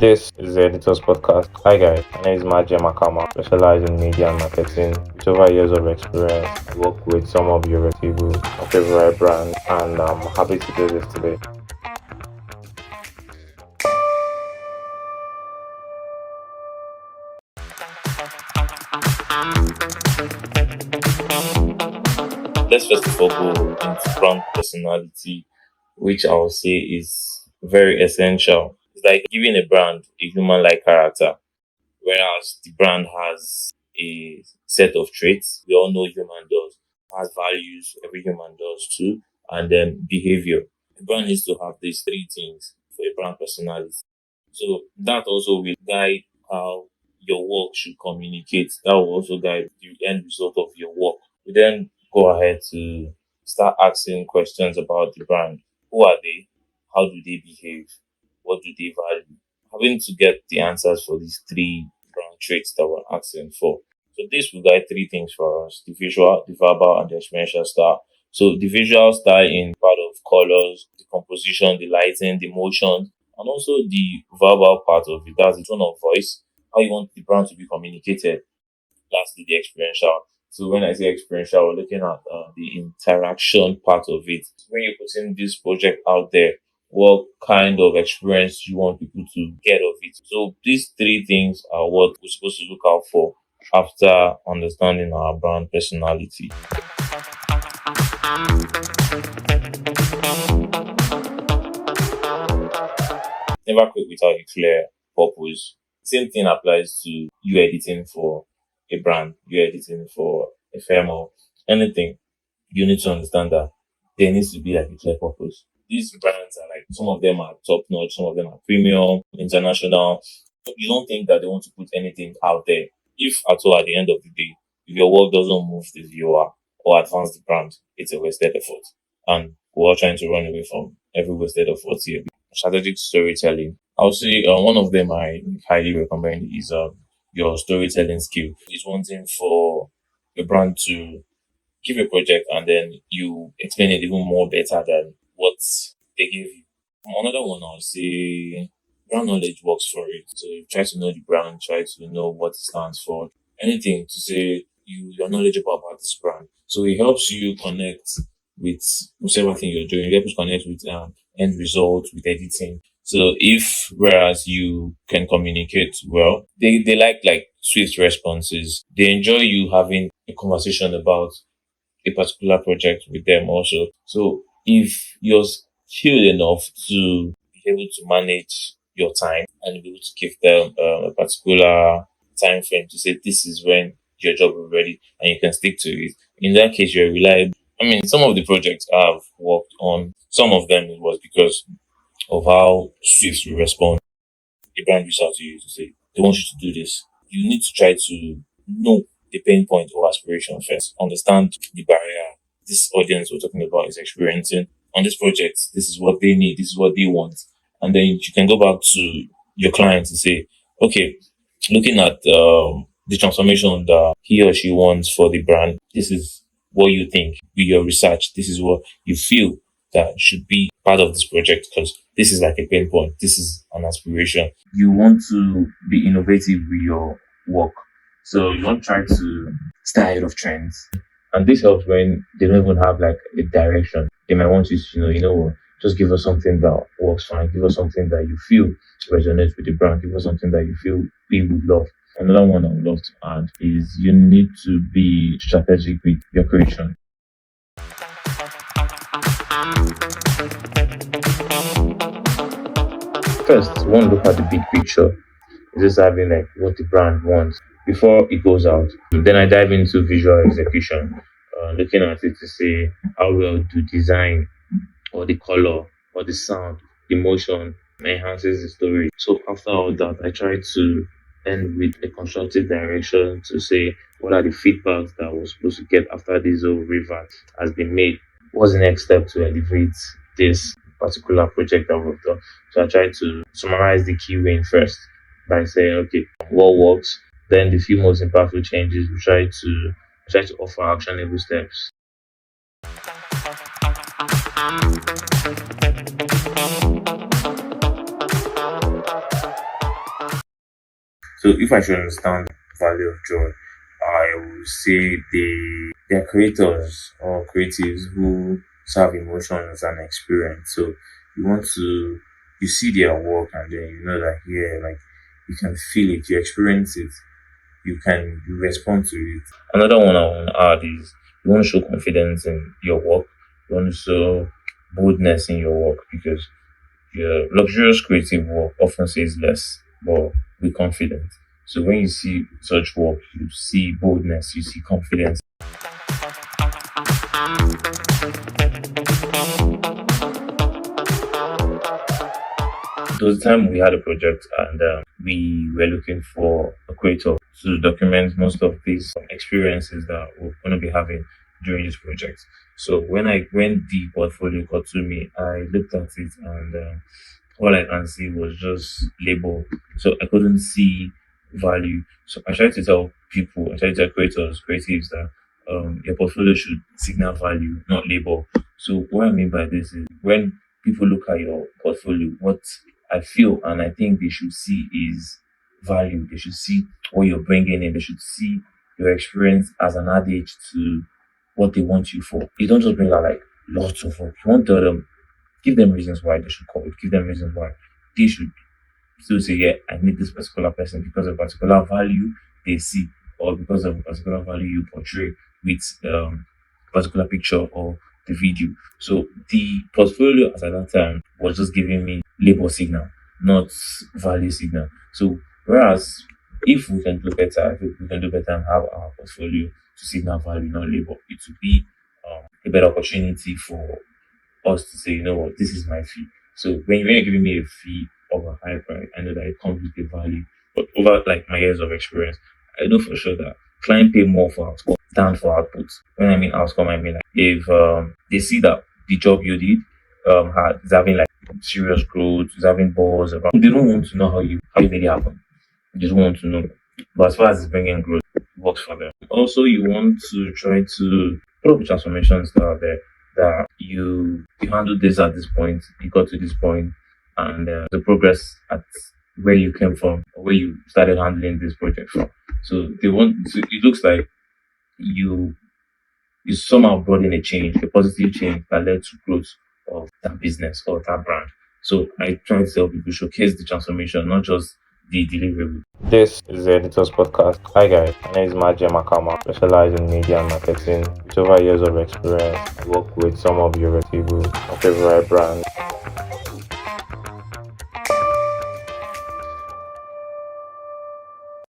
This is the Editor's Podcast. Hi guys, my name is Makama, specialized in media and marketing. With over years of experience, I work with some of your reputable, my favorite brands, and I'm happy to do this today. Let's first of all go into brand personality, which I would say is very essential. It's like giving a brand a human-like character, whereas the brand has a set of traits. We all know human does, has values, every human does too, and then behavior. The brand needs to have these three things for a brand personality. So that also will guide how your work should communicate. That will also guide the end result of your work. We then go ahead to start asking questions about the brand. Who are they? How do they behave? What do they value? Having to get the answers for these three brand traits that we're asking for. So this will guide three things for us: the visual, the verbal, and the experiential style. So the visual style in part of colors, the composition, the lighting, the motion, and also the verbal part of it. That's the tone of voice, how you want the brand to be communicated. Lastly, the experiential. So when I say experiential, we're looking at the interaction part of it. When you're putting this project out there, what kind of experience you want people to get of it. So these three things are what we're supposed to look out for after understanding our brand personality. Never quit without a clear purpose. Same thing applies to you editing for a brand, you editing for a firm or anything. You need to understand that there needs to be like a clear purpose. These brands are like, some of them are top notch, some of them are premium, international. You don't think that they want to put anything out there. If at all, at the end of the day, if your work doesn't move the viewer or advance the brand, it's a wasted effort. And we're all trying to run away from every wasted effort here. Strategic storytelling. I would say one of them I highly recommend is your storytelling skill. It's one thing for a brand to give a project and then you explain it even more better than what they give you. Another one I'll say brand knowledge works for it. So you try to know the brand, try to know what it stands for. Anything to say you're knowledgeable about this brand. So it helps you connect with whatever thing you're doing. It helps you connect with end result, with editing. So if whereas you can communicate well, they like swift responses. They enjoy you having a conversation about a particular project with them also. So if you're skilled enough to be able to manage your time and be able to give them a particular time frame to say this is when your job will be ready and you can stick to it, in that case you're reliable. I mean, some of the projects I've worked on, some of them it was because of how swift we respond. The brand reaches out to you to say they want you to do this. You need to try to know the pain point or aspiration first. Understand the barrier this audience we're talking about is experiencing on this project. This is what they need. This is what they want. And then you can go back to your client and say, okay, looking at the transformation that he or she wants for the brand, this is what you think with your research. This is what you feel that should be part of this project because this is like a pain point. This is an aspiration. You want to be innovative with your work. So you don't try to stay ahead of trends. And this helps when they don't even have like a direction. They might want you to, what, just give us something that works fine. Give us something that you feel resonates with the brand. Give us something that you feel we would love. Another one I would love to add is you need to be strategic with your creation. First, you want to look at the big picture. Just having like what the brand wants before it goes out. Then I dive into visual execution, looking at it to say how well do design or the color or the sound, the motion enhances the story. So after all that, I try to end with a constructive direction to say what are the feedbacks that we're supposed to get after this whole revamp has been made. What's the next step to elevate this particular project that we've done? So I try to summarize the key win first by saying, okay, what works? Then the few most impactful changes, we try to offer actionable steps. So if I should understand the value of joy, I would say they're creators or creatives who serve emotions and experience. So you want to you see their work and then you know that yeah, like you can feel it, you experience it, you respond to it. Another one I want to add is you want to show confidence in your work. You want to show boldness in your work because your luxurious creative work often says less, but with confidence. So when you see such work, you see boldness, you see confidence. There was a time we had a project and we were looking for a creator to document most of these experiences that we're going to be having during this project. So when the portfolio got to me, I looked at it and all I can see was just label. So I couldn't see value. So I tried to tell people, I tried to tell creators, creatives that your portfolio should signal value, not label. So what I mean by this is when people look at your portfolio, what I feel and I think they should see is value. They should see what you're bringing in. They should see your experience as an adage to what they want you for. You don't just bring out like lots of work. You want to tell them, give them reasons why they should call it. Give them reasons why they should still say, yeah, I need this particular person because of particular value they see or because of particular value you portray with particular picture or the video. So the portfolio as at that time was just giving me label signal, not value signal. So whereas if we can do better, if we can do better and have our portfolio to signal value, not label, it would be a better opportunity for us to say, you know what, this is my fee. So when you're giving me a fee of a high price, I know that it comes with a value. But over like my years of experience, I know for sure that client pay more for outcome than for output. When I mean outcome, I mean like if they see that the job you did is having like serious growth, is having balls about, they don't want to know how you made it happen. They just want to know. But as far as it's bringing growth, it works for them. Also, you want to try to put up transformations that are there that you handled this at this point, you got to this point, and the progress at where you came from, or where you started handling this project from. So they want. So it looks like you you somehow brought in a change, a positive change that led to growth of that business or that brand. So I try to help people showcase the transformation, not just the deliverable. This is the Editor's Podcast. Hi guys, my name is Makama, specialized in media and marketing. With over years of experience, I work with some of your reputable, my favorite brands